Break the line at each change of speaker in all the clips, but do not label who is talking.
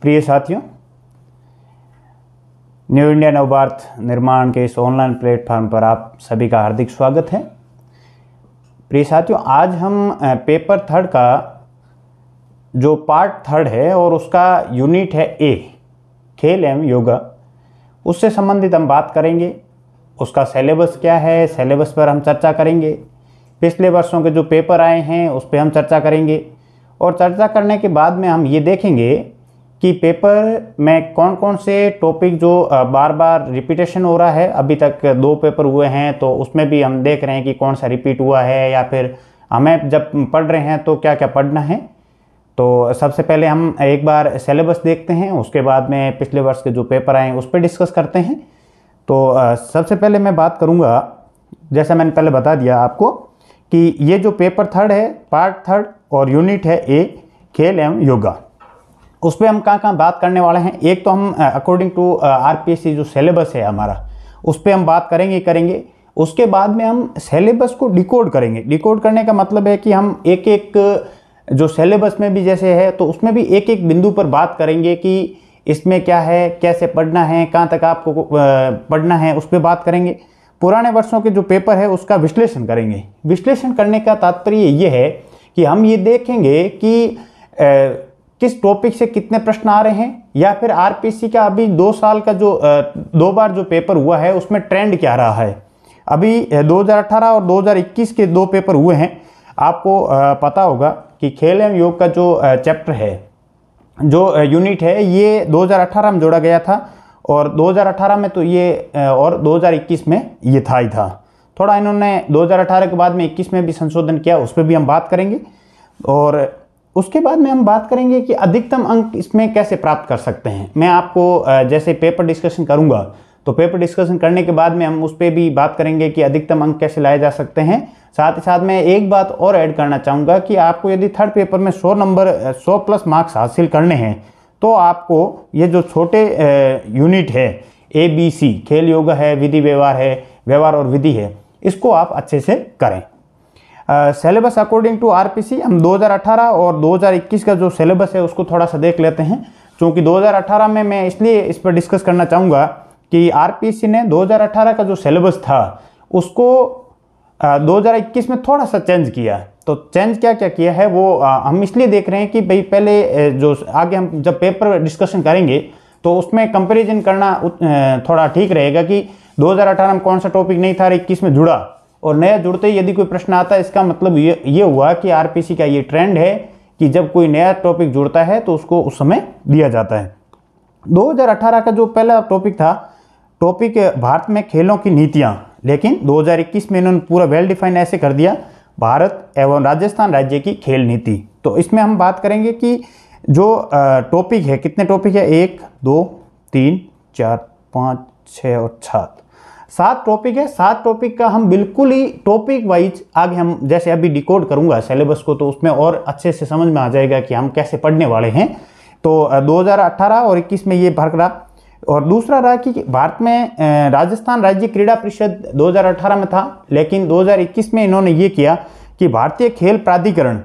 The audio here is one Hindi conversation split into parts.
प्रिय साथियों, न्यू इंडिया नवभारत निर्माण के इस ऑनलाइन प्लेटफॉर्म पर आप सभी का हार्दिक स्वागत है। प्रिय साथियों, आज हम पेपर थर्ड का जो पार्ट थर्ड है और उसका यूनिट है ए, खेल एवं योगा, उससे संबंधित हम बात करेंगे। उसका सिलेबस क्या है, सिलेबस पर हम चर्चा करेंगे। पिछले वर्षों के जो पेपर आए हैं उस पर हम चर्चा करेंगे और चर्चा करने के बाद में हम ये देखेंगे कि पेपर में कौन कौन से टॉपिक जो बार बार रिपीटेशन हो रहा है। अभी तक 2 पेपर हुए हैं तो उसमें भी हम देख रहे हैं कि कौन सा रिपीट हुआ है या फिर हमें जब पढ़ रहे हैं तो क्या क्या पढ़ना है। तो सबसे पहले हम एक बार सिलेबस देखते हैं, उसके बाद में पिछले वर्ष के जो पेपर आए हैं उस पर डिस्कस करते हैं। तो सबसे पहले मैं बात करूँगा, जैसा मैंने पहले बता दिया आपको कि ये जो पेपर थर्ड है, पार्ट थर्ड और यूनिट है ए, खेल एवं योगा, उस पर हम कहाँ बात करने वाले हैं। एक तो हम अकॉर्डिंग टू आरपीएससी जो सिलेबस है हमारा, उस पर हम बात करेंगे। उसके बाद में हम सिलेबस को डिकोड करेंगे। डिकोड करने का मतलब है कि हम एक एक जो सिलेबस में भी जैसे है तो उसमें भी एक एक बिंदु पर बात करेंगे कि इसमें क्या है, कैसे पढ़ना है, कहाँ तक आपको पढ़ना है, उस पर बात करेंगे। पुराने वर्षों के जो पेपर है उसका विश्लेषण करेंगे। विश्लेषण करने का तात्पर्य ये है कि हम ये देखेंगे कि किस टॉपिक से कितने प्रश्न आ रहे हैं, या फिर आरपीएससी का अभी 2 साल का जो 2 बार जो पेपर हुआ है उसमें ट्रेंड क्या रहा है। अभी 2018 और 2021 के 2 पेपर हुए हैं। आपको पता होगा कि खेल एवं योग का जो चैप्टर है, जो यूनिट है, ये 2018 में जोड़ा गया था और 2018 में तो ये और 2021 में ये था ही था। थोड़ा इन्होंने 2018 के बाद में 21 में भी संशोधन किया, उस पर भी हम बात करेंगे। और उसके बाद में हम बात करेंगे कि अधिकतम अंक इसमें कैसे प्राप्त कर सकते हैं। मैं आपको जैसे पेपर डिस्कशन करूंगा तो पेपर डिस्कशन करने के बाद में हम उस पर भी बात करेंगे कि अधिकतम अंक कैसे लाए जा सकते हैं। साथ ही साथ मैं एक बात और ऐड करना चाहूँगा कि आपको यदि थर्ड पेपर में 100 प्लस मार्क्स हासिल करने हैं तो आपको ये जो छोटे यूनिट है ABC, खेल योगा है, विधि व्यवहार है, व्यवहार और विधि है, इसको आप अच्छे से करें। सिलेबस अकॉर्डिंग टू आरपीएससी हम 2018 और 2021 का जो सिलेबस है उसको थोड़ा सा देख लेते हैं। क्योंकि 2018 में मैं इसलिए इस पर डिस्कस करना चाहूँगा कि आरपीएससी ने 2018 का जो सिलेबस था उसको 2021 में थोड़ा सा चेंज किया। तो चेंज क्या क्या किया है वो हम इसलिए देख रहे हैं कि भाई पहले जो आगे हम जब पेपर डिस्कशन करेंगे तो उसमें कंपैरिजन करना थोड़ा ठीक रहेगा कि 2018 में कौन सा टॉपिक नहीं था, 21 में जुड़ा, और नया जुड़ते ही यदि कोई प्रश्न आता है इसका मतलब ये हुआ कि आरपीएससी का ये ट्रेंड है कि जब कोई नया टॉपिक जुड़ता है तो उसको उस समय दिया जाता है। 2018 का जो पहला टॉपिक था, टॉपिक भारत में खेलों की नीतियां, लेकिन 2021 में इन्होंने पूरा वेल डिफाइन ऐसे कर दिया, भारत एवं राजस्थान राज्य की खेल नीति। तो इसमें हम बात करेंगे कि जो टॉपिक है, कितने टॉपिक है, 1 2 3 4 5 6 और 7 टॉपिक है। 7 टॉपिक का हम बिल्कुल ही टॉपिक वाइज आगे हम जैसे अभी डिकोड करूंगा सिलेबस को तो उसमें और अच्छे से समझ में आ जाएगा कि हम कैसे पढ़ने वाले हैं। तो 2018 और 21 में ये फर्क रहा। और दूसरा रहा कि भारत में राजस्थान राज्य क्रीड़ा परिषद 2018 में था, लेकिन 2021 में इन्होंने ये किया कि भारतीय खेल प्राधिकरण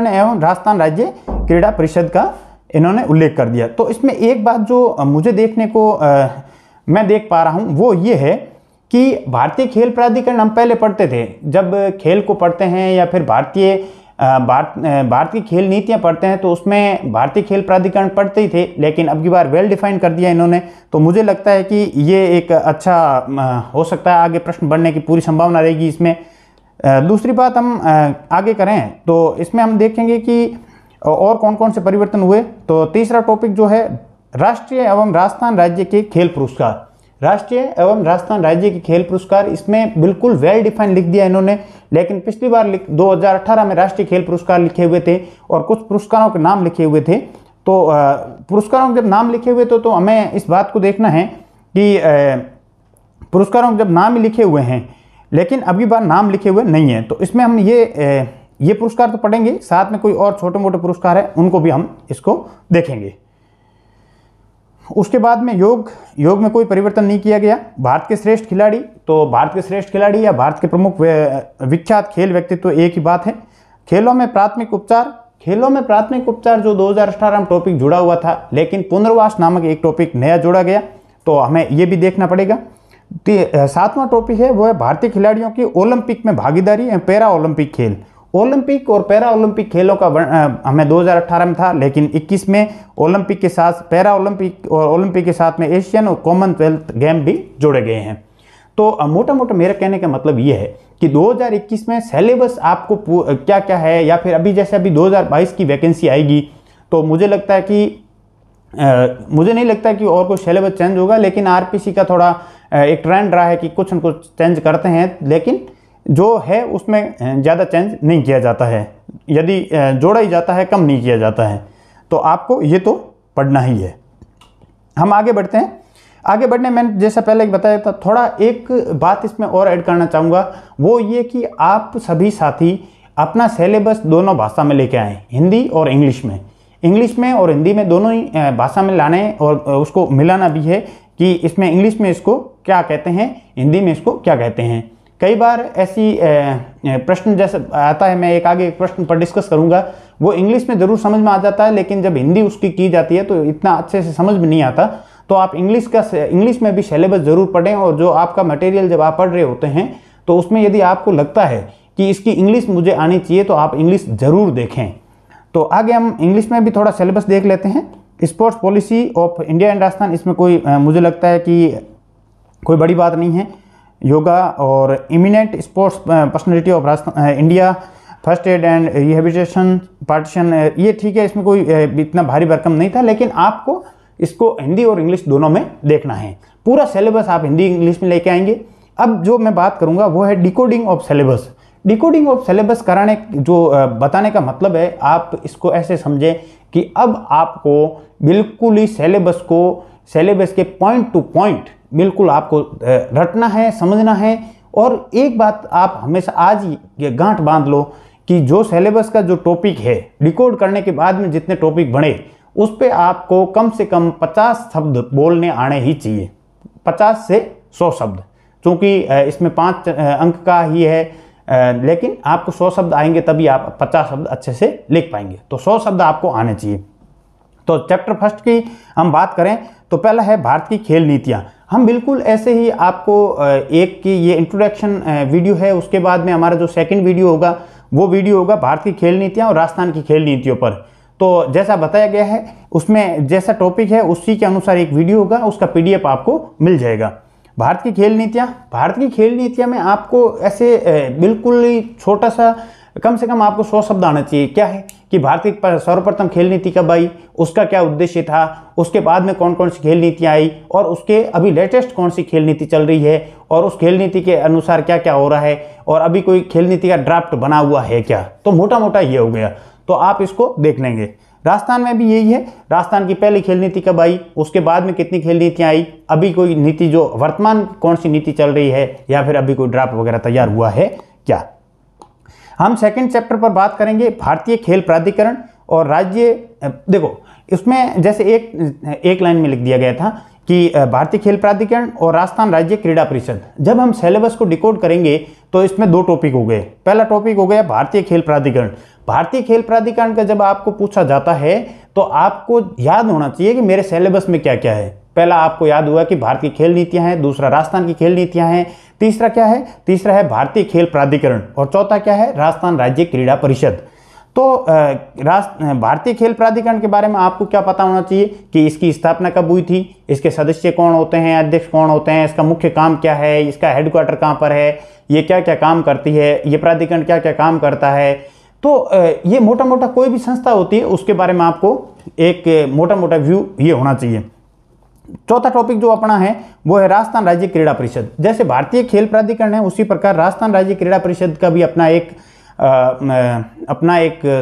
एवं राजस्थान राज्य क्रीड़ा परिषद का इन्होंने उल्लेख कर दिया। तो इसमें एक बात जो मुझे देखने को मैं देख पा रहा हूं वो ये है कि भारतीय खेल प्राधिकरण हम पहले पढ़ते थे, जब खेल को पढ़ते हैं या फिर भारत की खेल नीतियां पढ़ते हैं तो उसमें भारतीय खेल प्राधिकरण पढ़ते ही थे, लेकिन अब की बार वेल डिफाइन कर दिया इन्होंने। तो मुझे लगता है कि ये एक अच्छा हो सकता है, आगे प्रश्न बनने की पूरी संभावना रहेगी इसमें। दूसरी बात हम आगे करें तो इसमें हम देखेंगे कि और कौन कौन से परिवर्तन हुए। तो तीसरा टॉपिक जो है राष्ट्रीय एवं राजस्थान राज्य के खेल पुरस्कार, राष्ट्रीय एवं राजस्थान राज्य के खेल पुरस्कार, इसमें बिल्कुल वेल डिफाइन लिख दिया इन्होंने। लेकिन पिछली बार 2018 में राष्ट्रीय खेल पुरस्कार लिखे हुए थे और कुछ पुरस्कारों के नाम लिखे हुए थे। तो पुरस्कारों के जब नाम लिखे हुए तो हमें इस बात को देखना है कि पुरस्कारों के जब नाम ही लिखे हुए हैं लेकिन अभी बार नाम लिखे हुए नहीं है, तो इसमें हम ये पुरस्कार तो पढ़ेंगे, साथ में कोई और छोटे मोटे पुरस्कार है उनको भी हम इसको देखेंगे। उसके बाद में योग में कोई परिवर्तन नहीं किया गया। भारत के श्रेष्ठ खिलाड़ी, तो भारत के श्रेष्ठ खिलाड़ी या भारत के प्रमुख विख्यात खेल व्यक्तित्व एक ही बात है। खेलों में प्राथमिक उपचार खेलों में प्राथमिक उपचार जो 2018 में टॉपिक जुड़ा हुआ था, लेकिन पुनर्वास नामक एक टॉपिक नया जोड़ा गया, तो हमें ये भी देखना पड़ेगा। 7वां टॉपिक है वो है भारतीय खिलाड़ियों की ओलंपिक में भागीदारी एवं पैरा ओलंपिक खेल। ओलंपिक और पैरा ओलंपिक खेलों का हमें 2018 में था, लेकिन 21 में ओलंपिक के साथ पैरा ओलंपिक और ओलंपिक के साथ में एशियन और कॉमनवेल्थ गेम भी जोड़े गए हैं। तो मोटा मोटा मेरा कहने का मतलब ये है कि 2021 में सिलेबस आपको क्या क्या है, या फिर अभी जैसे अभी 2022 की वैकेंसी आएगी, तो मुझे लगता है कि मुझे नहीं लगता कि और कोई सिलेबस चेंज होगा, लेकिन आरपीसी का थोड़ा एक ट्रेंड रहा है कि कुछ न कुछ चेंज करते हैं, लेकिन जो है उसमें ज़्यादा चेंज नहीं किया जाता है, यदि जोड़ा ही जाता है कम नहीं किया जाता है। तो आपको ये तो पढ़ना ही है। हम आगे बढ़ते हैं। आगे बढ़ने मैंने जैसा पहले बताया था, थोड़ा एक बात इसमें और ऐड करना चाहूँगा, वो ये कि आप सभी साथी अपना सिलेबस दोनों भाषा में लेके आएँ, हिंदी और इंग्लिश में और हिंदी में दोनों ही भाषा में लाने, और उसको मिलाना भी है कि इसमें इंग्लिश में इसको क्या कहते हैं, हिंदी में इसको क्या कहते हैं। कई बार ऐसी प्रश्न जैसे आता है, मैं एक आगे एक प्रश्न पर डिस्कस करूंगा, वो इंग्लिश में ज़रूर समझ में आ जाता है, लेकिन जब हिंदी उसकी की जाती है तो इतना अच्छे से समझ में नहीं आता। तो आप इंग्लिश में भी सिलेबस ज़रूर पढ़ें, और जो आपका मटेरियल जब आप पढ़ रहे होते हैं तो उसमें यदि आपको लगता है कि इसकी इंग्लिश मुझे आनी चाहिए तो आप इंग्लिश ज़रूर देखें। तो आगे हम इंग्लिश में भी थोड़ा सिलेबस देख लेते हैं। Sports policy of India and Rajasthan, इसमें कोई मुझे लगता है कि कोई बड़ी बात नहीं है। योगा और eminent sports personality of Rajasthan India, first aid and rehabilitation partition, ये ठीक है, इसमें कोई इतना भारी भरकम नहीं था, लेकिन आपको इसको हिंदी और इंग्लिश दोनों में देखना है। पूरा सिलेबस आप हिंदी इंग्लिश में लेके आएंगे। अब जो मैं बात करूंगा वो है decoding of syllabus. Decoding of syllabus कराने जो बताने का मतलब है, आप इसको ऐसे समझें कि अब आपको बिल्कुल ही सिलेबस के पॉइंट टू पॉइंट बिल्कुल आपको रटना है, समझना है। और एक बात आप हमेशा आज ये गांठ बांध लो कि जो सिलेबस का जो टॉपिक है, डिकोड करने के बाद में जितने टॉपिक बने, उस पे आपको कम से कम 50 शब्द बोलने आने ही चाहिए, 50 से 100 शब्द, क्योंकि इसमें 5 अंक का ही है, लेकिन आपको 100 शब्द आएंगे तभी आप 50 शब्द अच्छे से लिख पाएंगे। तो 100 शब्द आपको आने चाहिए। तो चैप्टर फर्स्ट की हम बात करें तो पहला है भारत की खेल नीतियाँ। हम बिल्कुल ऐसे ही आपको एक की ये इंट्रोडक्शन वीडियो है, उसके बाद में हमारा जो सेकंड वीडियो होगा वो वीडियो होगा भारत की खेल नीतियाँ और राजस्थान की खेल नीतियों पर। तो जैसा बताया गया है उसमें जैसा टॉपिक है उसी के अनुसार एक वीडियो होगा, उसका PDF आपको मिल जाएगा। भारत की खेल नीतियाँ में आपको ऐसे बिल्कुल ही छोटा सा, कम से कम आपको 100 शब्द आना चाहिए। क्या है कि भारत की सर्वप्रथम खेल नीति कब आई, उसका क्या उद्देश्य था, उसके बाद में कौन कौन सी खेल नीतियाँ आई, और उसके अभी लेटेस्ट कौन सी खेल नीति चल रही है, और उस खेल नीति के अनुसार क्या क्या हो रहा है, और अभी कोई खेल नीति का ड्राफ्ट बना हुआ है क्या। तो मोटा मोटा ये हो गया, तो आप इसको देख लेंगे। राजस्थान में भी यही है, राजस्थान की पहली खेल नीति कब आई, उसके बाद में कितनी खेल नीतियाँ आई, अभी कोई नीति जो वर्तमान कौन सी नीति चल रही है, या फिर अभी कोई ड्राफ्ट वगैरह तैयार हुआ है क्या। हम सेकंड चैप्टर पर बात करेंगे भारतीय खेल प्राधिकरण और राज्य। देखो इसमें जैसे एक लाइन में लिख दिया गया था कि भारतीय खेल प्राधिकरण और राजस्थान राज्य क्रीड़ा परिषद। जब हम सिलेबस को डिकोड करेंगे तो इसमें 2 टॉपिक हो गए। पहला टॉपिक हो गया भारतीय खेल प्राधिकरण। भारतीय खेल प्राधिकरण का जब आपको पूछा जाता है तो आपको याद होना चाहिए कि मेरे सिलेबस में क्या क्या है। पहला आपको याद हुआ कि भारत की खेल नीतियां हैं, दूसरा राजस्थान की खेल नीतियां हैं, तीसरा क्या है, तीसरा है भारतीय खेल प्राधिकरण, और चौथा क्या है, राजस्थान राज्य क्रीड़ा परिषद। तो भारतीय खेल प्राधिकरण के बारे में आपको क्या पता होना चाहिए कि इसकी स्थापना कब हुई थी, इसके सदस्य कौन होते हैं, अध्यक्ष कौन होते हैं, इसका मुख्य काम क्या है, इसका हेडक्वार्टर कहाँ पर है, ये क्या क्या काम करती है, ये प्राधिकरण क्या क्या काम करता है। तो ये मोटा मोटा कोई भी संस्था होती है उसके बारे में आपको एक मोटा मोटा व्यू ये होना चाहिए। चौथा टॉपिक जो अपना है वो है राजस्थान राज्य क्रीड़ा परिषद। जैसे भारतीय खेल प्राधिकरण है उसी प्रकार राजस्थान राज्य क्रीड़ा परिषद का भी अपना एक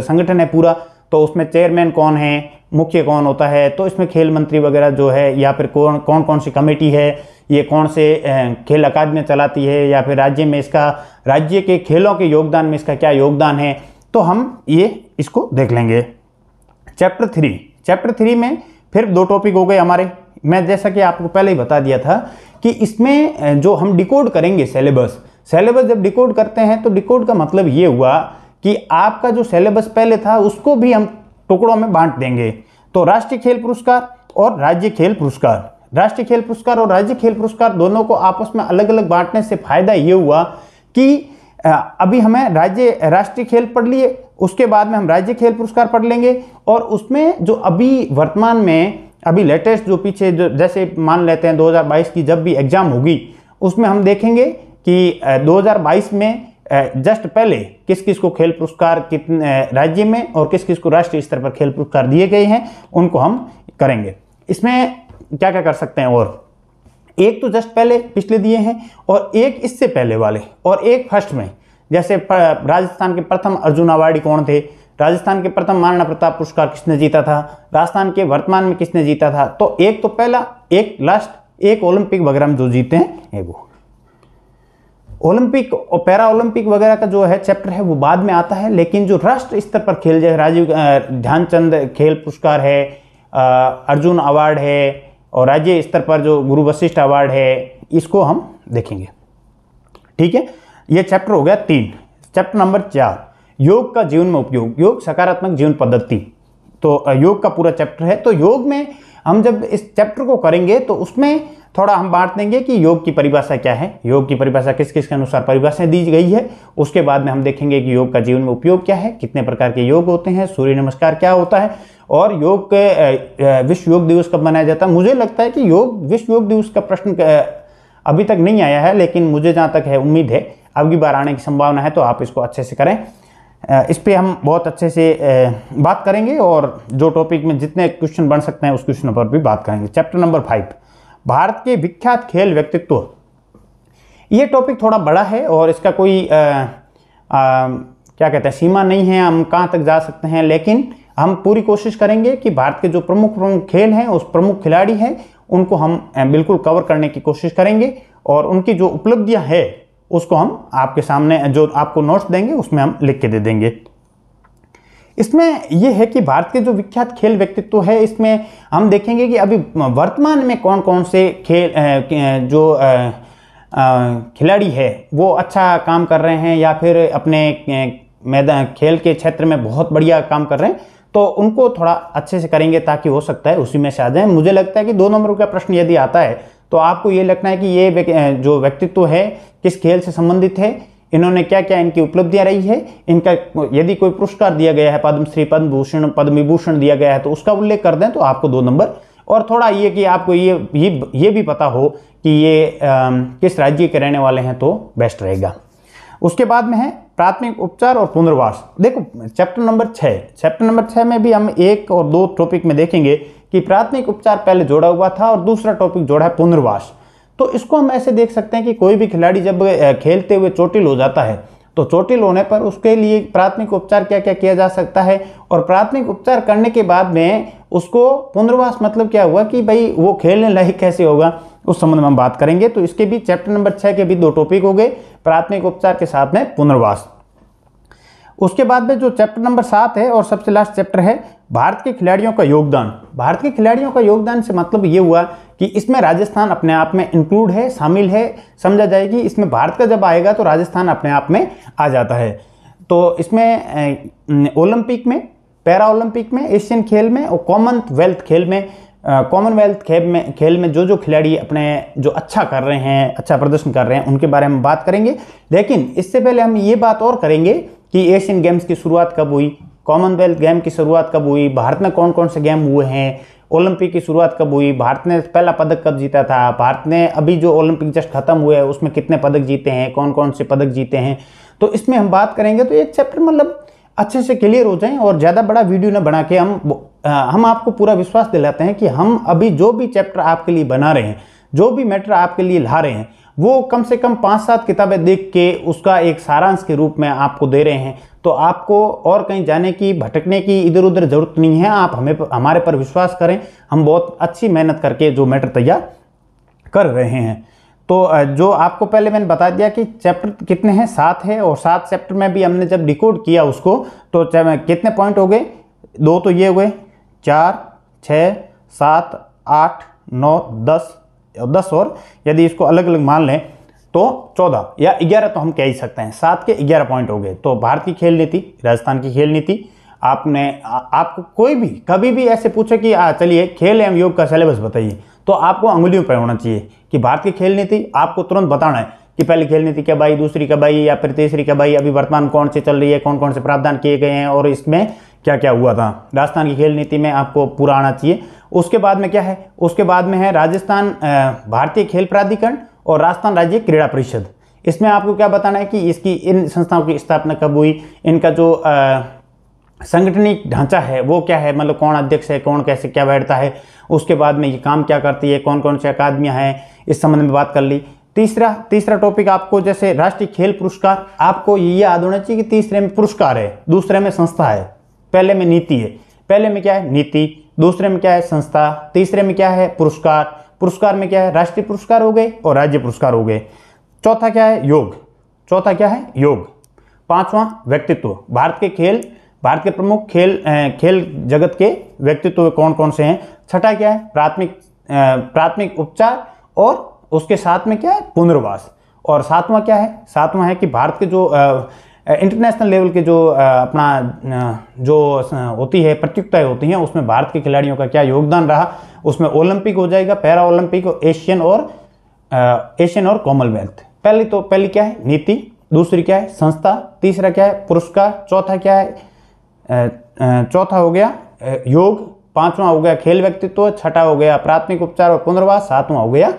संगठन है पूरा। तो उसमें चेयरमैन कौन है, मुख्य कौन होता है, तो इसमें खेल मंत्री वगैरह जो है, या फिर कौन कौन सी कमेटी है, ये कौन से खेल अकादमियाँ चलाती है, या फिर राज्य में इसका, राज्य के खेलों के योगदान में इसका क्या योगदान है। तो हम ये इसको देख लेंगे। चैप्टर 3 में फिर 2 टॉपिक हो गए हमारे। मैं जैसा कि आपको पहले ही बता दिया था कि इसमें जो हम डिकोड करेंगे सिलेबस जब डिकोड करते हैं तो डिकोड का मतलब ये हुआ कि आपका जो सिलेबस पहले था उसको भी हम टुकड़ों में बांट देंगे। तो राष्ट्रीय खेल पुरस्कार और राज्य खेल पुरस्कार, राष्ट्रीय खेल पुरस्कार और राज्य खेल पुरस्कार दोनों को आपस में अलग अलग बांटने से फायदा ये हुआ कि अभी हमें राष्ट्रीय खेल पढ़ लिए, उसके बाद में हम राज्य खेल पुरस्कार पढ़ लेंगे, और उसमें जो अभी वर्तमान में अभी लेटेस्ट जो पीछे जो जैसे मान लेते हैं 2022 की जब भी एग्जाम होगी उसमें हम देखेंगे कि 2022 में जस्ट पहले किस किस को खेल पुरस्कार कितने राज्य में और किस किस को राष्ट्रीय स्तर पर खेल पुरस्कार दिए गए हैं उनको हम करेंगे। इसमें क्या क्या कर सकते हैं, और एक तो जस्ट पहले पिछले दिए हैं और एक इससे पहले वाले और एक फर्स्ट में। जैसे राजस्थान के प्रथम अर्जुन अवार्डी कौन थे, राजस्थान के प्रथम महाराणा प्रताप पुरस्कार किसने जीता था, राजस्थान के वर्तमान में किसने जीता था। तो एक तो पहला, एक लास्ट, एक ओलंपिक वगैरह में जो जीते हैं वो ओलंपिक और पैरा ओलंपिक वगैरह का जो है चैप्टर है वो बाद में आता है। लेकिन जो राष्ट्र स्तर पर खेल जैसे राजीव ध्यानचंद खेल पुरस्कार है, अर्जुन अवार्ड है, और राज्य स्तर पर जो गुरु वशिष्ठ अवार्ड है, इसको हम देखेंगे। ठीक है, ये चैप्टर हो गया 3। चैप्टर नंबर 4, योग का जीवन में उपयोग, योग सकारात्मक जीवन पद्धति। तो योग का पूरा चैप्टर है। तो योग में हम जब इस चैप्टर को करेंगे तो उसमें थोड़ा हम बांट देंगे कि योग की परिभाषा क्या है, योग की परिभाषा किस किस के अनुसार परिभाषाएं दी गई है। उसके बाद में हम देखेंगे कि योग का जीवन में उपयोग क्या है, कितने प्रकार के योग होते हैं, सूर्य नमस्कार क्या होता है, और योग के विश्व योग दिवस कब मनाया जाता है। मुझे लगता है कि विश्व योग दिवस का प्रश्न अभी तक नहीं आया है, लेकिन मुझे जहाँ तक है उम्मीद है अब की बार आने की संभावना है। तो आप इसको अच्छे से करें, इस पे हम बहुत अच्छे से बात करेंगे, और जो टॉपिक में जितने क्वेश्चन बन सकते हैं उस क्वेश्चन पर भी बात करेंगे। चैप्टर नंबर 5, भारत के विख्यात खेल व्यक्तित्व। ये टॉपिक थोड़ा बड़ा है और इसका कोई क्या कहते हैं सीमा नहीं है, हम कहाँ तक जा सकते हैं, लेकिन हम पूरी कोशिश करेंगे कि भारत के जो प्रमुख खेल हैं, उस प्रमुख खिलाड़ी हैं, उनको हम बिल्कुल कवर करने की कोशिश करेंगे, और उनकी जो उपलब्धियां हैं उसको हम आपके सामने जो आपको नोट्स देंगे उसमें हम लिख के दे देंगे। इसमें यह है कि भारत के जो विख्यात खेल व्यक्तित्व है, इसमें हम देखेंगे कि अभी वर्तमान में कौन कौन से खेल जो खिलाड़ी है वो अच्छा काम कर रहे हैं या फिर अपने मैदान खेल के क्षेत्र में बहुत बढ़िया काम कर रहे हैं। तो उनको थोड़ा अच्छे से करेंगे ताकि हो सकता है उसी में से आ जाए। मुझे लगता है कि 2 नंबर का प्रश्न यदि आता है तो आपको ये लगना है कि ये जो व्यक्तित्व है किस खेल से संबंधित है, इन्होंने क्या क्या इनकी उपलब्धियां रही है, इनका यदि कोई पुरस्कार दिया गया है, पद्मश्री, पद्म भूषण, पद्म विभूषण दिया गया है तो उसका उल्लेख कर दें तो आपको 2 नंबर। और थोड़ा ये कि आपको ये भी पता हो कि ये किस राज्य के रहने वाले हैं तो बेस्ट रहेगा। उसके बाद में है प्राथमिक उपचार और पुनर्वास। देखो चैप्टर नंबर 6 में भी हम 1 और 2 टॉपिक में देखेंगे कि प्राथमिक उपचार पहले जोड़ा हुआ था और दूसरा टॉपिक जोड़ा है पुनर्वास। तो इसको हम ऐसे देख सकते हैं कि कोई भी खिलाड़ी जब खेलते हुए चोटिल हो जाता है तो चोटिल होने पर उसके लिए प्राथमिक उपचार क्या क्या किया जा सकता है, और प्राथमिक उपचार करने के बाद में उसको पुनर्वास मतलब क्या हुआ कि भाई वो खेलने लायक कैसे होगा, उस संबंध में हम बात करेंगे। तो इसके भी चैप्टर नंबर 6 के भी 2 टॉपिक हो गए, प्राथमिक उपचार के साथ में पुनर्वास। उसके बाद में जो चैप्टर नंबर 7 है और सबसे लास्ट चैप्टर है भारत के खिलाड़ियों का योगदान। भारत के खिलाड़ियों का योगदान से मतलब ये हुआ कि इसमें राजस्थान अपने आप में इंक्लूड है, शामिल है, समझा जाएगी। इसमें भारत का जब आएगा तो राजस्थान अपने आप में आ जाता है। तो इसमें ओलंपिक में, पैरा ओलंपिक में, एशियन खेल में और कॉमनवेल्थ खेल में जो खिलाड़ी अपने जो अच्छा कर रहे हैं, अच्छा प्रदर्शन कर रहे हैं, उनके बारे में बात करेंगे। लेकिन इससे पहले हम ये बात और करेंगे कि एशियन गेम्स की शुरुआत कब हुई, कॉमनवेल्थ गेम की शुरुआत कब हुई, भारत में कौन कौन से गेम हुए हैं, ओलंपिक की शुरुआत कब हुई, भारत ने पहला पदक कब जीता था, भारत ने अभी जो ओलंपिक जस्ट खत्म हुए हैं उसमें कितने पदक जीते हैं, कौन कौन से पदक जीते हैं। तो इसमें हम बात करेंगे तो एक चैप्टर मतलब अच्छे से क्लियर हो जाएं, और ज़्यादा बड़ा वीडियो ना बना के हम आपको पूरा विश्वास दिलाते हैं कि हम अभी जो भी चैप्टर आपके लिए बना रहे हैं, जो भी मैटर आपके लिए ला रहे हैं, वो कम से कम 5-7 किताबें देख के उसका एक सारांश के रूप में आपको दे रहे हैं। तो आपको और कहीं जाने की, भटकने की इधर उधर जरूरत नहीं है। आप हमारे पर विश्वास करें, हम बहुत अच्छी मेहनत करके जो मैटर तैयार कर रहे हैं। तो जो आपको पहले मैंने बता दिया कि चैप्टर कितने हैं, 7 है, और 7 चैप्टर में भी हमने जब डिकोड किया उसको तो कितने पॉइंट हो गए, 2 तो ये हो गए, 4, 6, 7, 8, 9, 10 और यदि इसको अलग अलग मान लें तो 14 या 11 तो हम कह ही सकते हैं, 7 के 11 पॉइंट हो गए। तो भारत की खेल नीति, राजस्थान की खेल नीति, आपको कोई भी कभी भी ऐसे पूछे कि चलिए खेल एवं योग का सिलेबस बताइए, तो आपको अंगुलियों पर होना चाहिए कि भारत की खेल नीति आपको तुरंत बताना है कि पहली खेल नीति कब आई, दूसरी कब आई, या फिर तीसरी कब आई, अभी वर्तमान कौन सी चल रही है, कौन कौन से प्रावधान किए गए हैं और इसमें क्या क्या हुआ था। राजस्थान की खेल नीति में आपको पूरा आना चाहिए। उसके बाद में क्या है, उसके बाद में है राजस्थान भारतीय खेल प्राधिकरण और राजस्थान राज्य क्रीड़ा परिषद। इसमें आपको क्या बताना है कि इसकी इन संस्थाओं की स्थापना कब हुई, इनका जो संगठनिक ढांचा है वो क्या है, मतलब कौन अध्यक्ष है, कौन कैसे क्या बैठता है, उसके बाद में ये काम क्या करती है, कौन कौन सी अकादमियां हैं, इस संबंध में बात कर ली। तीसरा टॉपिक आपको जैसे राष्ट्रीय खेल पुरस्कार, आपको ये याद होना चाहिए कि तीसरे में पुरस्कार है, दूसरे में संस्था है, पहले में नीति है। पहले में क्या है, नीति, दूसरे में क्या है, संस्था, तीसरे में क्या है, पुरस्कार। पुरस्कार में क्या है, राष्ट्रीय पुरस्कार हो गए और राज्य पुरस्कार हो गए। चौथा क्या है, योग। चौथा क्या है, योग। पांचवा व्यक्तित्व, भारत के प्रमुख खेल जगत के व्यक्तित्व कौन कौन से हैं। छठा क्या है, प्राथमिक उपचार और उसके साथ में क्या है, पुनर्वास। और सातवां क्या है, सातवां है कि भारत के जो इंटरनेशनल लेवल के जो जो होती है प्रतियोगिताएं होती हैं, उसमें भारत के खिलाड़ियों का क्या योगदान रहा। उसमें ओलंपिक हो जाएगा, पैरा ओलंपिक, एशियन और कॉमनवेल्थ। पहली क्या है, नीति, दूसरी क्या है, संस्था, तीसरा क्या है, पुरस्कार, चौथा क्या है, चौथा हो गया योग, पांचवा हो गया खेल व्यक्तित्व, छठा हो गया प्राथमिक उपचार और पुनर्वास, सातवां हो गया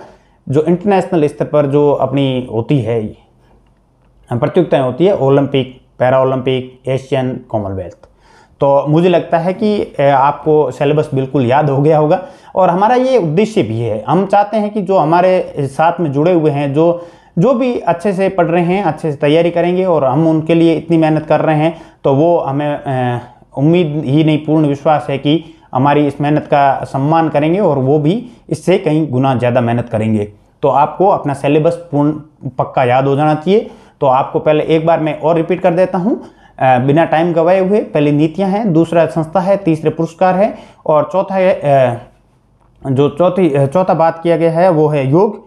जो इंटरनेशनल स्तर पर जो अपनी होती है प्रतियोगिताएं होती है, Olympic, para Olympic, Asian, Commonwealth. तो मुझे लगता है कि आपको सिलेबस बिल्कुल याद हो गया होगा और हमारा ये उद्देश्य भी है। हम चाहते हैं कि जो हमारे साथ में जुड़े हुए हैं, जो भी अच्छे से पढ़ रहे हैं, अच्छे से तैयारी करेंगे और हम उनके लिए इतनी मेहनत कर रहे हैं, तो वो हमें उम्मीद ही नहीं पूर्ण विश्वास है कि हमारी इस मेहनत का सम्मान करेंगे और वो भी इससे कहीं गुना ज़्यादा मेहनत करेंगे। तो आपको अपना सिलेबस पूर्ण पक्का याद हो जाना चाहिए। तो आपको पहले एक बार मैं और रिपीट कर देता हूँ बिना टाइम गवाए हुए। पहले नीतियाँ हैं, दूसरा संस्था है, तीसरे पुरस्कार है और चौथा है जो चौथा बात किया गया है वो है योग।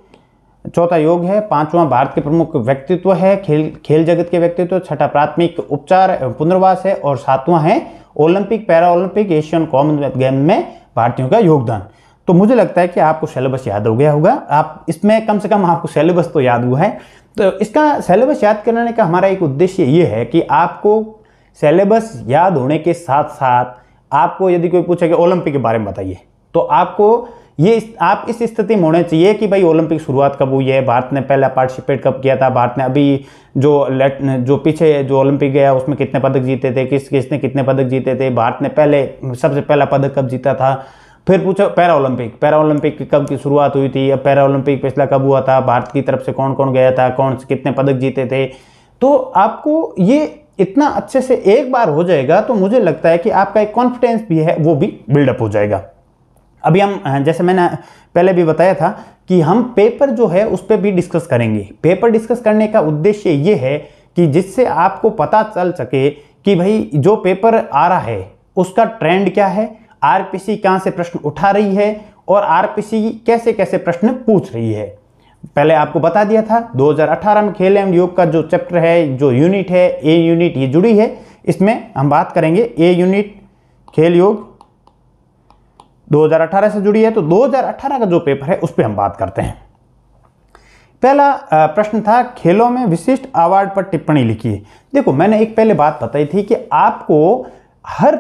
चौथा योग है, पांचवा भारत के प्रमुख व्यक्तित्व है, खेल जगत के व्यक्तित्व, छठा प्राथमिक उपचार पुनर्वास है और सातवां है Olympic, para Olympic, Asian, Commonwealth game में भारतीयों का योगदान। तो मुझे लगता है कि आपको सिलेबस याद हो गया होगा। आप इसमें कम से कम आपको सिलेबस तो याद हुआ है। तो इसका सिलेबस याद कराने का हमारा एक उद्देश्य ये है कि आपको सिलेबस याद होने के साथ साथ आपको यदि कोई पूछे कि ओलंपिक के बारे में बताइए, तो आपको आप इस स्थिति में होने चाहिए कि भाई ओलंपिक शुरुआत कब हुई है, भारत ने पहला पार्टिसिपेट कब किया था, भारत ने अभी जो पीछे जो ओलंपिक गया उसमें कितने पदक जीते थे, किसने कितने पदक जीते थे, भारत ने सबसे पहला पदक कब जीता था। फिर पूछो पैरा ओलंपिक कब की शुरुआत हुई थी, अब पैरा ओलंपिक पिछला कब हुआ था, भारत की तरफ से कौन कौन गया था, कौन से कितने पदक जीते थे। तो आपको ये इतना अच्छे से एक बार हो जाएगा तो मुझे लगता है कि आपका एक कॉन्फिडेंस भी है वो भी बिल्डअप हो जाएगा। अभी हम जैसे मैंने पहले भी बताया था कि हम पेपर जो है उस पर भी डिस्कस करेंगे। पेपर डिस्कस करने का उद्देश्य ये है कि जिससे आपको पता चल सके कि भाई जो पेपर आ रहा है उसका ट्रेंड क्या है, आरपीसी कहाँ से प्रश्न उठा रही है और आरपीसी कैसे कैसे प्रश्न पूछ रही है। पहले आपको बता दिया था 2018 में खेल एवं योग का जो चैप्टर है, जो यूनिट है, ए यूनिट ये जुड़ी है, इसमें हम बात करेंगे ए यूनिट खेल योग 2018 से जुड़ी है। तो 2018 का जो पेपर है उस पर हम बात करते हैं। पहला प्रश्न था खेलों में विशिष्ट अवार्ड पर टिप्पणी लिखिए। देखो मैंने एक पहले बात बताई थी कि आपको हर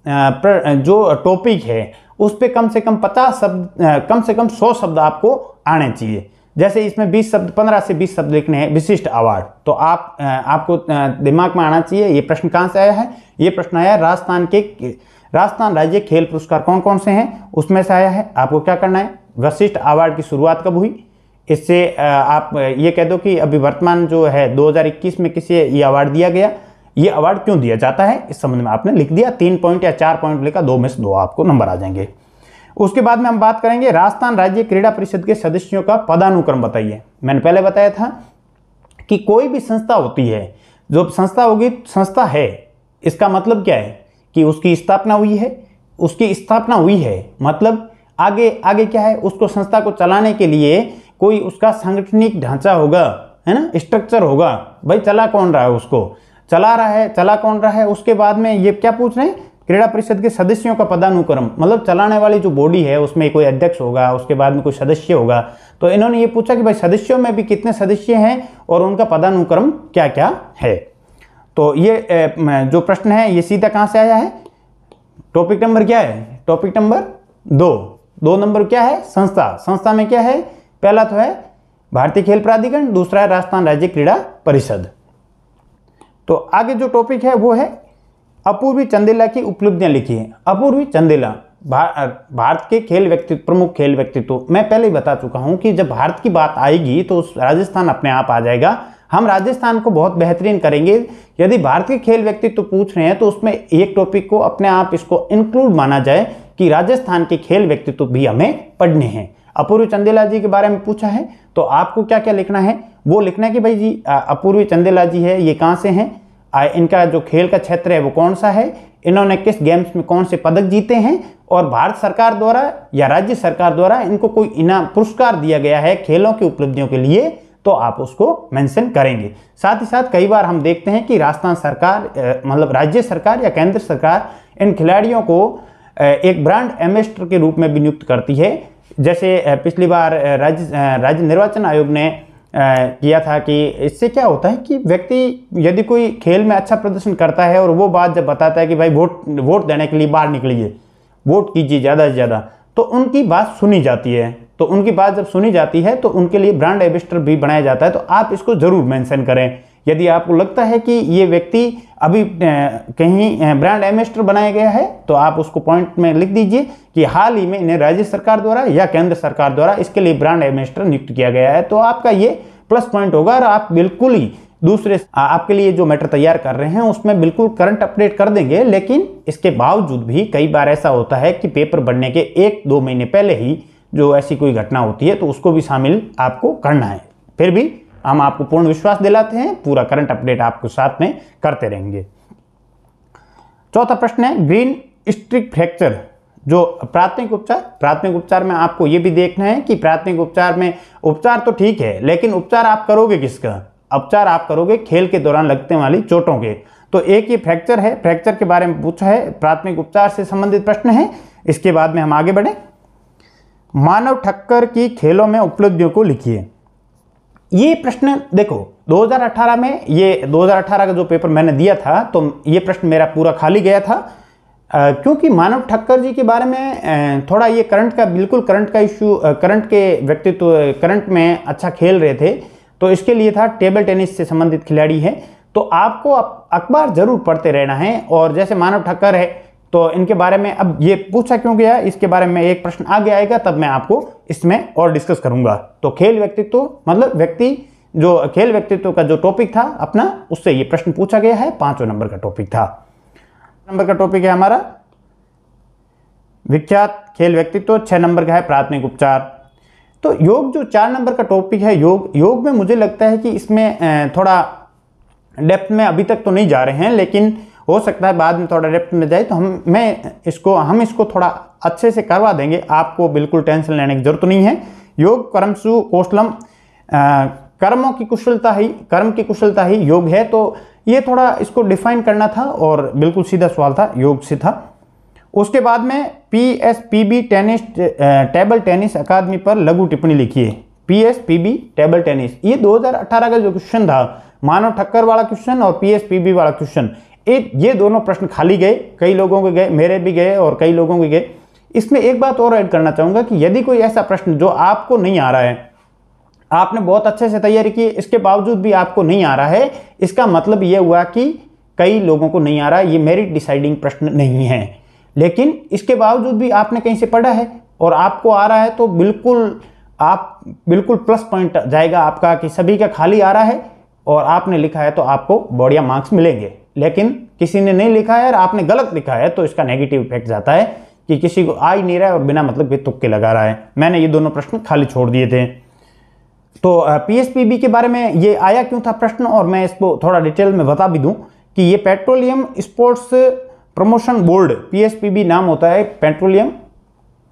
जो टॉपिक है उस पे कम से कम 50 शब्द, कम से कम 100 शब्द आपको आने चाहिए। जैसे इसमें 20 शब्द, 15 से 20 शब्द लिखने हैं विशिष्ट अवार्ड, तो आपको दिमाग में आना चाहिए ये प्रश्न कहाँ से आया है। ये प्रश्न आया राजस्थान राज्य खेल पुरस्कार कौन कौन से हैं उसमें से आया है। आपको क्या करना है, विशिष्ट अवार्ड की शुरुआत कब हुई, इससे आप ये कह दो कि अभी वर्तमान जो है 2021 में किसे ये अवार्ड दिया गया, ये अवार्ड क्यों दिया जाता है, इस संबंध में आपने लिख दिया। 3 पॉइंट या 4 पॉइंट लिखा, 2 में से 2 आपको नंबर आ जाएंगे। उसके बाद में हम बात करेंगे राजस्थान राज्य क्रीड़ा परिषद के सदस्यों का पदानुक्रम बताइए। मैंने पहले बताया था कि कोई भी संस्था होती है, जो संस्था होगी, संस्था है इसका मतलब क्या है कि उसकी स्थापना हुई है, उसकी स्थापना हुई है मतलब आगे क्या है, उसको संस्था को चलाने के लिए कोई उसका सांगठनिक ढांचा होगा, है ना, स्ट्रक्चर होगा। भाई चला कौन रहा है, उसको चला रहा है, चला कौन रहा है। उसके बाद में ये क्या पूछ रहे हैं, क्रीड़ा परिषद के सदस्यों का पदानुक्रम, मतलब चलाने वाली जो बॉडी है उसमें कोई अध्यक्ष होगा, उसके बाद में कोई सदस्य होगा। तो इन्होंने ये पूछा कि भाई सदस्यों में भी कितने सदस्य हैं और उनका पदानुक्रम क्या क्या है। तो ये जो प्रश्न है ये सीधा कहाँ से आया है, टॉपिक नंबर क्या है, टॉपिक नंबर 2 नंबर क्या है, संस्था। संस्था में क्या है, पहला तो है भारतीय खेल प्राधिकरण, दूसरा है राजस्थान राज्य क्रीड़ा परिषद। तो आगे जो टॉपिक है वो है अपूर्वी चंदेला की उपलब्धियां लिखिए। अपूर्वी चंदेला भारत के खेल व्यक्तित्व, प्रमुख खेल व्यक्तित्व। मैं पहले ही बता चुका हूं कि जब भारत की बात आएगी तो राजस्थान अपने आप आ जाएगा। हम राजस्थान को बहुत बेहतरीन करेंगे। यदि भारत के खेल व्यक्तित्व पूछ रहे हैं तो उसमें एक टॉपिक को अपने आप इसको इंक्लूड माना जाए कि राजस्थान के खेल व्यक्तित्व भी हमें पढ़ने हैं। अपूर्वी चंदेला जी के बारे में पूछा है तो आपको क्या क्या लिखना है, वो लिखना है कि भाई जी अपूर्वी चंदेला जी है, ये कहाँ से हैं, इनका जो खेल का क्षेत्र है वो कौन सा है, इन्होंने किस गेम्स में कौन से पदक जीते हैं, और भारत सरकार द्वारा या राज्य सरकार द्वारा इनको कोई इनाम पुरस्कार दिया गया है खेलों की उपलब्धियों के लिए तो आप उसको मेंशन करेंगे। साथ ही साथ कई बार हम देखते हैं कि राजस्थान सरकार मतलब राज्य सरकार या केंद्र सरकार इन खिलाड़ियों को एक ब्रांड एम्बेसडर के रूप में भी नियुक्त करती है। जैसे पिछली बार राज्य निर्वाचन आयोग ने किया था कि इससे क्या होता है कि व्यक्ति यदि कोई खेल में अच्छा प्रदर्शन करता है और वो बात जब बताता है कि भाई वोट देने के लिए बाहर निकलिए, वोट कीजिए ज़्यादा से ज़्यादा, तो उनकी बात सुनी जाती है। तो उनकी बात जब सुनी जाती है तो उनके लिए ब्रांड एम्बेसडर भी बनाया जाता है। तो आप इसको ज़रूर मेंशन करें। यदि आपको लगता है कि ये व्यक्ति अभी कहीं ब्रांड एम्बेसडर बनाया गया है तो आप उसको पॉइंट में लिख दीजिए कि हाल ही में इन्हें राज्य सरकार द्वारा या केंद्र सरकार द्वारा इसके लिए ब्रांड एम्बेसडर नियुक्त किया गया है। तो आपका ये प्लस पॉइंट होगा और आप बिल्कुल ही दूसरे आपके लिए जो मैटर तैयार कर रहे हैं उसमें बिल्कुल करंट अपडेट कर देंगे। लेकिन इसके बावजूद भी कई बार ऐसा होता है कि पेपर बनने के 1-2 महीने पहले ही जो ऐसी कोई घटना होती है तो उसको भी शामिल आपको करना है। फिर भी हम आपको पूर्ण विश्वास दिलाते हैं, पूरा करंट अपडेट आपको साथ में करते रहेंगे। चौथा प्रश्न है ग्रीन स्ट्रिक फ्रैक्चर जो प्राथमिक उपचार में आपको यह भी देखना है कि प्राथमिक उपचार में उपचार तो ठीक है लेकिन उपचार आप करोगे किसका, उपचार आप करोगे खेल के दौरान लगने वाली चोटों के। तो एक ये फ्रैक्चर है, फ्रैक्चर के बारे में पूछा है, प्राथमिक उपचार से संबंधित प्रश्न है। इसके बाद में हम आगे बढ़े, मानव ठक्कर की खेलों में उपलब्धियों को लिखिए। ये प्रश्न देखो 2018 में, ये 2018 का जो पेपर मैंने दिया था तो ये प्रश्न मेरा पूरा खाली गया था क्योंकि मानव ठक्कर जी के बारे में थोड़ा ये करंट का, बिल्कुल करंट का इश्यू, करंट के व्यक्तित्व करंट में अच्छा खेल रहे थे तो इसके लिए था। टेबल टेनिस से संबंधित खिलाड़ी है तो आपको अखबार जरूर पढ़ते रहना है। और जैसे मानव ठक्कर है तो इनके बारे में अब ये पूछा क्यों गया, इसके बारे में एक प्रश्न आगे आएगा तब मैं आपको इसमें और डिस्कस करूंगा। तो खेल व्यक्तित्व मतलब व्यक्ति जो खेल व्यक्तित्व का जो टॉपिक था अपना, उससे ये प्रश्न पूछा गया है। 5वें नंबर का टॉपिक था। नंबर का टॉपिक है हमारा विख्यात खेल व्यक्तित्व। 6 नंबर का है प्राथमिक उपचार। तो योग जो 4 नंबर का टॉपिक है, योग में मुझे लगता है कि इसमें थोड़ा डेप्थ में अभी तक तो नहीं जा रहे हैं लेकिन हो सकता है बाद में थोड़ा डेप्थ में जाए तो हम इसको थोड़ा अच्छे से करवा देंगे। आपको बिल्कुल टेंशन लेने की जरूरत नहीं है। योग कर्मसु कौशलम, कर्म की कुशलता ही योग है। तो ये थोड़ा इसको डिफाइन करना था और बिल्कुल सीधा सवाल था, योग से था। उसके बाद में PSPB टेनिस टेबल टेनिस अकादमी पर लघु टिप्पणी लिखिए। PSPB टेबल टेनिस, ये 2018 का जो क्वेश्चन था, मानव ठक्कर वाला क्वेश्चन और PSPB वाला क्वेश्चन, ये दोनों प्रश्न खाली गए। कई लोगों के गए, मेरे भी गए और कई लोगों के गए। इसमें एक बात और ऐड करना चाहूंगा कि यदि कोई ऐसा प्रश्न जो आपको नहीं आ रहा है, आपने बहुत अच्छे से तैयारी की, इसके बावजूद भी आपको नहीं आ रहा है, इसका मतलब यह हुआ कि कई लोगों को नहीं आ रहा है। ये मेरिट डिसाइडिंग प्रश्न नहीं है, लेकिन इसके बावजूद भी आपने कहीं से पढ़ा है और आपको आ रहा है तो बिल्कुल प्लस पॉइंट जाएगा आपका कि सभी का खाली आ रहा है और आपने लिखा है तो आपको बढ़िया मार्क्स मिलेंगे। लेकिन किसी ने नहीं लिखा है और आपने गलत लिखा है तो इसका नेगेटिव इफेक्ट जाता है कि किसी को आ ही नहीं रहा है और बिना मतलब के तुक्के लगा रहा है। मैंने ये दोनों प्रश्न खाली छोड़ दिए थे। तो PSPB के बारे में ये आया क्यों था प्रश्न, और मैं इसको थोड़ा डिटेल में बता भी दूं कि ये petroleum sports promotion board, PSPB नाम होता है, पेट्रोलियम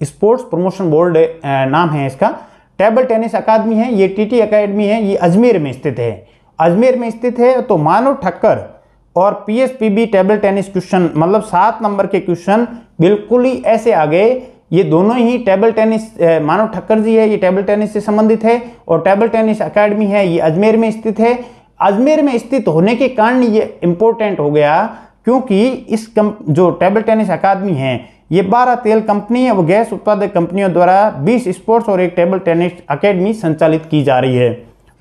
स्पोर्ट्स प्रमोशन बोर्ड नाम है इसका। टेबल टेनिस अकादमी है, ये टीटी अकेडमी है, ये अजमेर में स्थित है। अजमेर में स्थित है। तो मानव ठक्कर और पीएसपीबी टेबल टेनिस क्वेश्चन, मतलब 7 नंबर के क्वेश्चन बिल्कुल ही ऐसे आ गए। ये दोनों ही टेबल टेनिस, मानव ठक्कर जी है ये टेबल टेनिस से संबंधित है, और टेबल टेनिस अकेडमी है ये अजमेर में स्थित है। अजमेर में स्थित होने के कारण ये इंपॉर्टेंट हो गया, क्योंकि इस जो टेबल टेनिस अकादमी है ये 12 तेल कंपनी व गैस उत्पादक कंपनियों द्वारा 20 स्पोर्ट्स और एक टेबल टेनिस अकेडमी संचालित की जा रही है।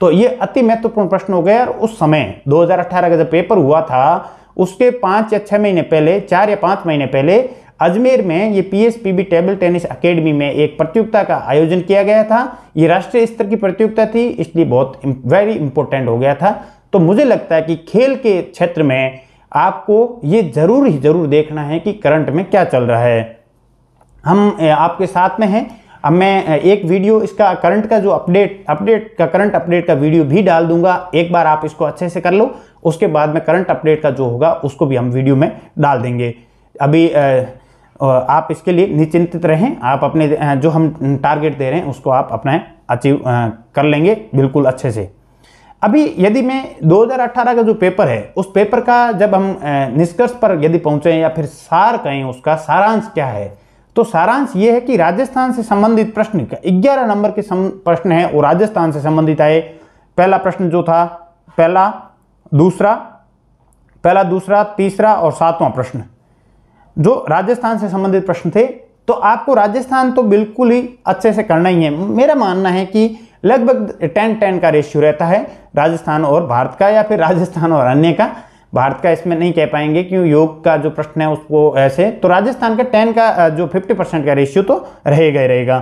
तो ये अति महत्वपूर्ण प्रश्न हो गया। और उस समय 2018 का जब पेपर हुआ था उसके 5 या 6 महीने पहले, 4 या 5 महीने पहले अजमेर में ये पीएसपीबी टेबल टेनिस अकेडमी में एक प्रतियोगिता का आयोजन किया गया था। ये राष्ट्रीय स्तर की प्रतियोगिता थी, इसलिए बहुत वेरी इंपॉर्टेंट हो गया था। तो मुझे लगता है कि खेल के क्षेत्र में आपको ये जरूर देखना है कि करंट में क्या चल रहा है। हम आपके साथ में हैं। अब मैं एक वीडियो इसका करंट का जो करंट अपडेट का वीडियो भी डाल दूंगा। एक बार आप इसको अच्छे से कर लो, उसके बाद में करंट अपडेट का जो होगा उसको भी हम वीडियो में डाल देंगे। अभी आप इसके लिए निश्चिंतित रहें। आप अपने जो हम टारगेट दे रहे हैं उसको आप अपना अचीव कर लेंगे बिल्कुल अच्छे से। अभी यदि मैं 2018 का जो पेपर है उस पेपर का जब हम निष्कर्ष पर यदि पहुंचे या फिर सार कहें, उसका सारांश क्या है, तो सारांश ये है कि राजस्थान से संबंधित प्रश्न 11 नंबर के प्रश्न है वो राजस्थान से संबंधित आए। पहला प्रश्न जो था पहला, दूसरा, तीसरा और 7वां प्रश्न जो राजस्थान से संबंधित प्रश्न थे। तो आपको राजस्थान तो बिल्कुल ही अच्छे से करना ही है। मेरा मानना है कि लगभग 10-10 का रेशियो रहता है राजस्थान और भारत का, या फिर राजस्थान और अन्य का। भारत का इसमें नहीं कह पाएंगे क्यों, योग का जो प्रश्न है उसको ऐसे, तो राजस्थान का 10 का जो 50% का रेशियो तो रहेगा ही रहेगा।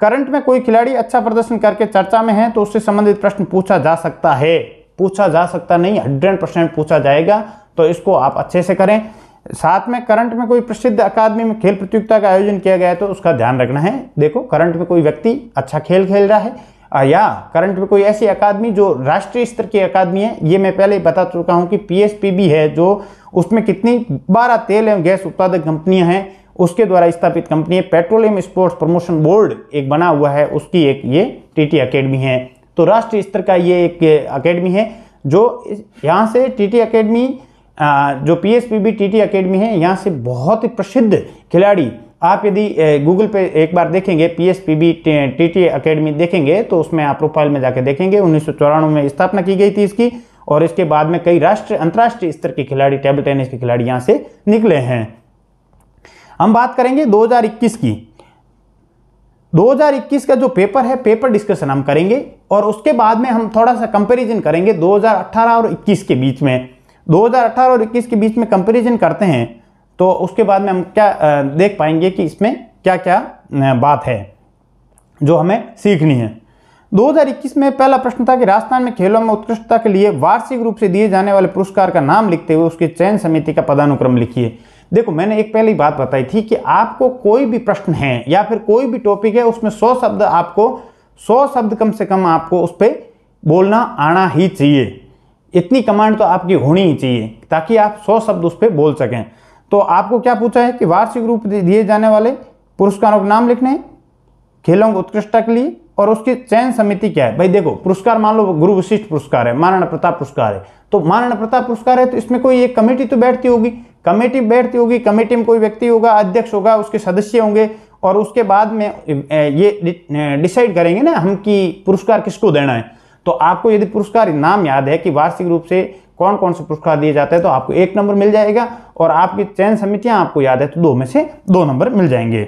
करंट में कोई खिलाड़ी अच्छा प्रदर्शन करके चर्चा में है तो उससे संबंधित प्रश्न पूछा जा सकता है, पूछा जा सकता नहीं, 100% पूछा जाएगा। तो इसको आप अच्छे से करें। साथ में करंट में कोई प्रसिद्ध अकादमी में खेल प्रतियोगिता का आयोजन किया गया है तो उसका ध्यान रखना है। देखो करंट में कोई व्यक्ति अच्छा खेल खेल रहा है, या करंट में कोई ऐसी अकादमी जो राष्ट्रीय स्तर की अकादमी है। ये मैं पहले ही बता चुका हूं कि पीएसपीबी है जो उसमें कितनी 12 तेल एवं गैस उत्पादक कंपनियां हैं उसके द्वारा स्थापित कंपनी है। पेट्रोलियम स्पोर्ट्स प्रमोशन बोर्ड एक बना हुआ है, उसकी एक ये टीटी अकेडमी है। तो राष्ट्रीय स्तर का ये एक अकेडमी है जो यहाँ से टीटी अकेडमी, जो पीएसपीबी टीटी अकेडमी है, यहाँ से बहुत ही प्रसिद्ध खिलाड़ी, आप यदि गूगल पे एक बार देखेंगे पीएसपीबी टीटी अकेडमी देखेंगे तो उसमें आप प्रोफाइल में जाके देखेंगे 1994 में स्थापना की गई थी इसकी, और इसके बाद में कई राष्ट्रीय अंतर्राष्ट्रीय स्तर के खिलाड़ी, टेबल टेनिस के खिलाड़ी यहाँ से निकले हैं। हम बात करेंगे 2021 की। 2021 का जो पेपर है, पेपर डिस्कशन हम करेंगे और उसके बाद में हम थोड़ा सा कंपेरिजन करेंगे 2018 और 21 के बीच में। 2018 और 21 के बीच में कंपेरिजन करते हैं तो उसके बाद में हम क्या देख पाएंगे कि इसमें क्या क्या बात है जो हमें सीखनी है। 2021 में पहला प्रश्न था कि राजस्थान में खेलों में उत्कृष्टता के लिए वार्षिक रूप से दिए जाने वाले पुरस्कार का नाम लिखते हुए उसकी चयन समिति का पदानुक्रम लिखिए। देखो मैंने एक पहले ही बात बताई थी कि आपको कोई भी प्रश्न है या फिर कोई भी टॉपिक है उसमें 100 शब्द, आपको 100 शब्द कम से कम आपको उस पर बोलना आना ही चाहिए। इतनी कमांड तो आपकी होनी ही चाहिए ताकि आप 100 शब्द उस पर बोल सकें। तो आपको क्या पूछा है कि वार्षिक रूप दिए जाने वाले पुरस्कारों के नाम लिखने हैं खेलों की उत्कृष्टता के लिए, और उसकी चयन समिति क्या है। भाई देखो पुरस्कार मान लो गुरु विशिष्ट पुरस्कार है, महाराणा प्रताप पुरस्कार है, तो महाराणा प्रताप पुरस्कार है तो इसमें कोई एक कमेटी तो बैठती होगी, कमेटी में कोई व्यक्ति होगा, अध्यक्ष होगा, उसके सदस्य होंगे, और उसके बाद में ये डिसाइड करेंगे ना हम कि पुरस्कार किसको देना है। तो आपको यदि पुरस्कार नाम याद है कि वार्षिक रूप से कौन कौन से पुरस्कार दिए जाते हैं तो आपको 1 नंबर मिल जाएगा, और आपकी चयन समितियां आपको याद है तो 2 में से 2 नंबर मिल जाएंगे।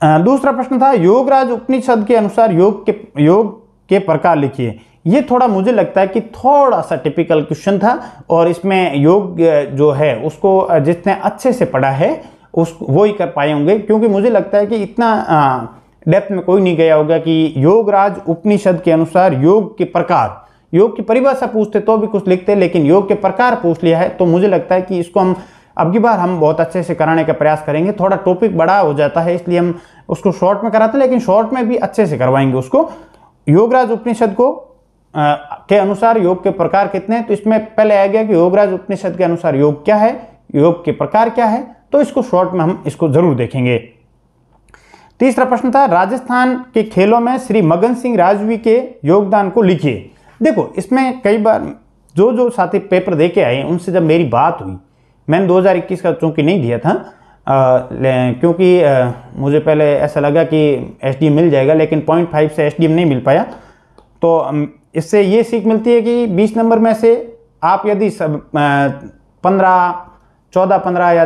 दूसरा प्रश्न था योगराज उपनिषद के अनुसार योग के प्रकार लिखिए। ये थोड़ा मुझे लगता है कि थोड़ा सा टिपिकल क्वेश्चन था, और इसमें योग जो है उसको जितने अच्छे से पढ़ा है वो ही कर पाए होंगे, क्योंकि मुझे लगता है कि इतना डेप्थ में कोई नहीं गया होगा कि योगराज उपनिषद के अनुसार योग के प्रकार, योग की परिभाषा पूछते तो भी कुछ लिखते, लेकिन योग के प्रकार पूछ लिया है तो मुझे लगता है कि इसको हम अब की बार हम बहुत अच्छे से कराने का प्रयास करेंगे। थोड़ा टॉपिक बड़ा हो जाता है इसलिए हम उसको शॉर्ट में कराते हैं, लेकिन शॉर्ट में भी अच्छे से करवाएंगे उसको। योगराज उपनिषद को के अनुसार योग के प्रकार कितने हैं, तो इसमें पहले आ गया कि योगराज उपनिषद के अनुसार योग क्या है, योग के प्रकार क्या है, तो इसको शॉर्ट में हम इसको जरूर देखेंगे। तीसरा प्रश्न था, राजस्थान के खेलों में श्री मगन सिंह राजवी के योगदान को लिखिए। देखो, इसमें कई बार जो साथी पेपर दे के आए उनसे जब मेरी बात हुई, मैंने 2021 का चूंकि नहीं दिया था क्योंकि मुझे पहले ऐसा लगा कि एसडीएम मिल जाएगा, लेकिन 0.5 से एसडीएम नहीं मिल पाया। तो इससे ये सीख मिलती है कि 20 नंबर में से आप यदि 15 या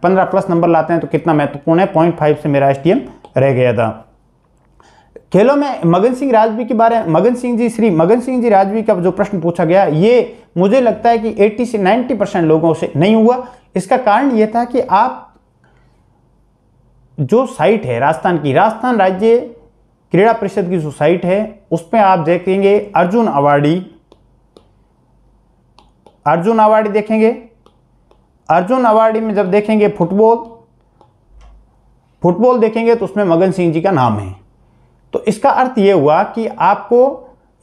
15 प्लस नंबर लाते हैं तो कितना महत्वपूर्ण है। 0.5 से मेरा एसडीएम रह गया था। खेलों में मगन सिंह राजवी के बारे में श्री मगन सिंह जी राजवी का जो प्रश्न पूछा गया, ये मुझे लगता है कि 80 से 90% लोगों से नहीं हुआ। इसका कारण यह था कि आप जो साइट है राजस्थान राज्य क्रीड़ा परिषद की जो साइट है उसमें आप देखेंगे अर्जुन अवार्डी देखेंगे। अर्जुन अवार्डी में जब देखेंगे फुटबॉल देखेंगे तो उसमें मगन सिंह जी का नाम है। तो इसका अर्थ यह हुआ कि आपको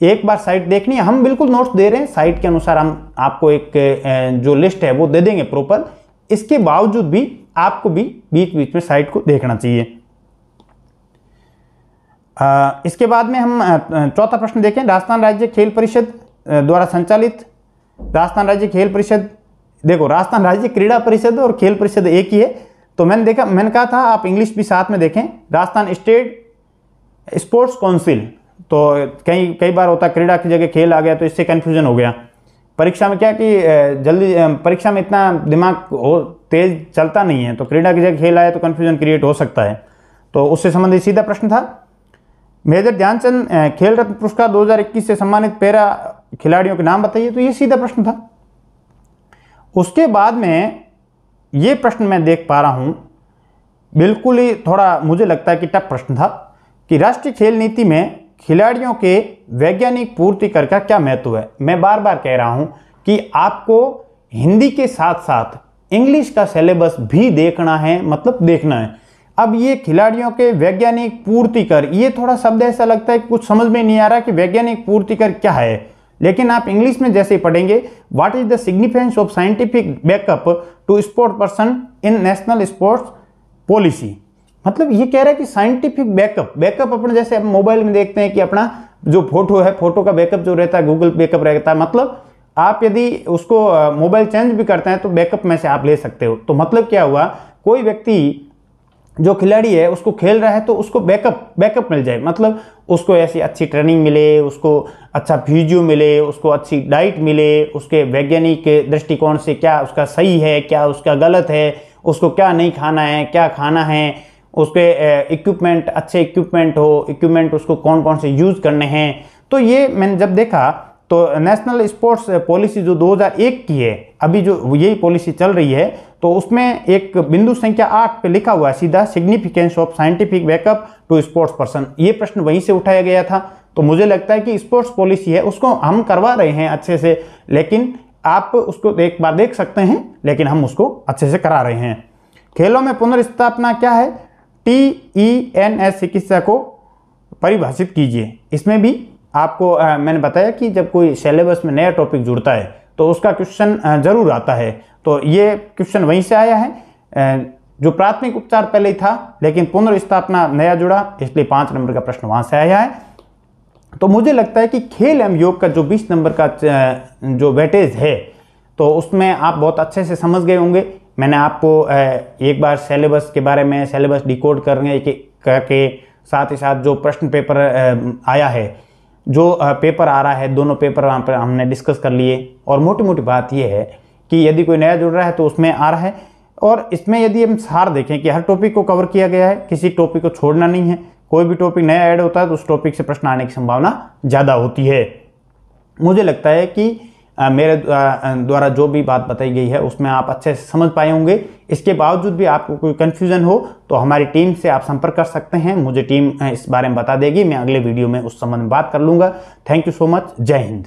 एक बार साइट देखनी है। हम बिल्कुल नोट्स दे रहे हैं, साइट के अनुसार हम आपको एक जो लिस्ट है वो दे देंगे प्रॉपर। इसके बावजूद भी आपको भी बीच बीच में साइट को देखना चाहिए। इसके बाद में हम चौथा प्रश्न देखें, राजस्थान राज्य खेल परिषद द्वारा संचालित राजस्थान राज्य खेल परिषद। देखो, राजस्थान राज्य क्रीड़ा परिषद और खेल परिषद एक ही है। तो मैंने कहा था आप इंग्लिश भी साथ में देखें। Rajasthan state sports council. तो कई बार होता है क्रीड़ा की जगह खेल आ गया तो इससे कंफ्यूजन हो गया। परीक्षा में क्या कि जल्दी परीक्षा में इतना दिमाग तेज चलता नहीं है, तो क्रीड़ा की जगह खेल आया तो कंफ्यूजन क्रिएट हो सकता है। तो उससे संबंधित सीधा प्रश्न था, मेजर ध्यानचंद खेल रत्न पुरस्कार 2021 से सम्मानित पैरा खिलाड़ियों के नाम बताइए। तो ये सीधा प्रश्न था। उसके बाद में ये प्रश्न मैं देख पा रहा हूं, बिल्कुल ही थोड़ा मुझे लगता है कि टफ प्रश्न था कि राष्ट्रीय खेल नीति में खिलाड़ियों के वैज्ञानिक पूर्ति कर का क्या महत्व है। मैं बार बार कह रहा हूं कि आपको हिंदी के साथ साथ इंग्लिश का सिलेबस भी देखना है, मतलब देखना है। अब ये खिलाड़ियों के वैज्ञानिक पूर्ति कर, ये थोड़ा शब्द ऐसा लगता है कि कुछ समझ में नहीं आ रहा कि वैज्ञानिक पूर्ति कर क्या है। लेकिन आप इंग्लिश में जैसे पढ़ेंगे, what is the significance of scientific backup to sport person in national sports policy. मतलब ये कह रहा है कि साइंटिफिक बैकअप अपने जैसे हम मोबाइल में देखते हैं कि अपना जो फोटो है, फोटो का बैकअप जो रहता है गूगल बैकअप रहता है। मतलब आप यदि उसको मोबाइल चेंज भी करते हैं तो बैकअप में से आप ले सकते हो। तो मतलब क्या हुआ, कोई व्यक्ति जो खिलाड़ी है उसको खेल रहा है तो उसको बैकअप मिल जाए। मतलब उसको ऐसी अच्छी ट्रेनिंग मिले, उसको अच्छा फिजियो मिले, उसको अच्छी डाइट मिले, उसके वैज्ञानिक दृष्टिकोण से क्या उसका सही है, क्या उसका गलत है, उसको क्या नहीं खाना है, क्या खाना है, उसके इक्विपमेंट अच्छे इक्विपमेंट उसको कौन कौन से यूज़ करने हैं। तो ये मैंने जब देखा तो नेशनल स्पोर्ट्स पॉलिसी जो 2001 की है, अभी जो यही पॉलिसी चल रही है, तो उसमें एक बिंदु संख्या 8 पे लिखा हुआ है सीधा, significance of scientific backup to sports person. ये प्रश्न वहीं से उठाया गया था। तो मुझे लगता है कि स्पोर्ट्स पॉलिसी है उसको हम करवा रहे हैं अच्छे से, लेकिन आप उसको एक बार देख सकते हैं, लेकिन हम उसको अच्छे से करा रहे हैं। खेलों में पुनर्स्थापना क्या है, TENS चिकित्सा को परिभाषित कीजिए। इसमें भी आपको मैंने बताया कि जब कोई सिलेबस में नया टॉपिक जुड़ता है तो उसका क्वेश्चन जरूर आता है। तो ये क्वेश्चन वहीं से आया है। जो प्राथमिक उपचार पहले ही था, लेकिन पुनर्स्थापना नया जुड़ा, इसलिए 5 नंबर का प्रश्न वहां से आया है। तो मुझे लगता है कि खेल एवं योग का जो 20 नंबर का जो वेटेज है, तो उसमें आप बहुत अच्छे से समझ गए होंगे। मैंने आपको एक बार सिलेबस के बारे में, सिलेबस डिकोड करके साथ ही साथ जो प्रश्न पेपर आया है, जो पेपर आ रहा है, दोनों पेपर वहाँ पर हमने डिस्कस कर लिए। और मोटी मोटी बात यह है कि यदि कोई नया जुड़ रहा है तो उसमें आ रहा है। और इसमें यदि हम सार देखें कि हर टॉपिक को कवर किया गया है, किसी टॉपिक को छोड़ना नहीं है। कोई भी टॉपिक नया ऐड होता है तो उस टॉपिक से प्रश्न आने की संभावना ज़्यादा होती है। मुझे लगता है कि मेरे द्वारा जो भी बात बताई गई है उसमें आप अच्छे से समझ पाए होंगे। इसके बावजूद भी आपको कोई कन्फ्यूज़न हो तो हमारी टीम से आप संपर्क कर सकते हैं। मुझे टीम इस बारे में बता देगी, मैं अगले वीडियो में उस संबंध में बात कर लूँगा। Thank you so much. जय हिंद।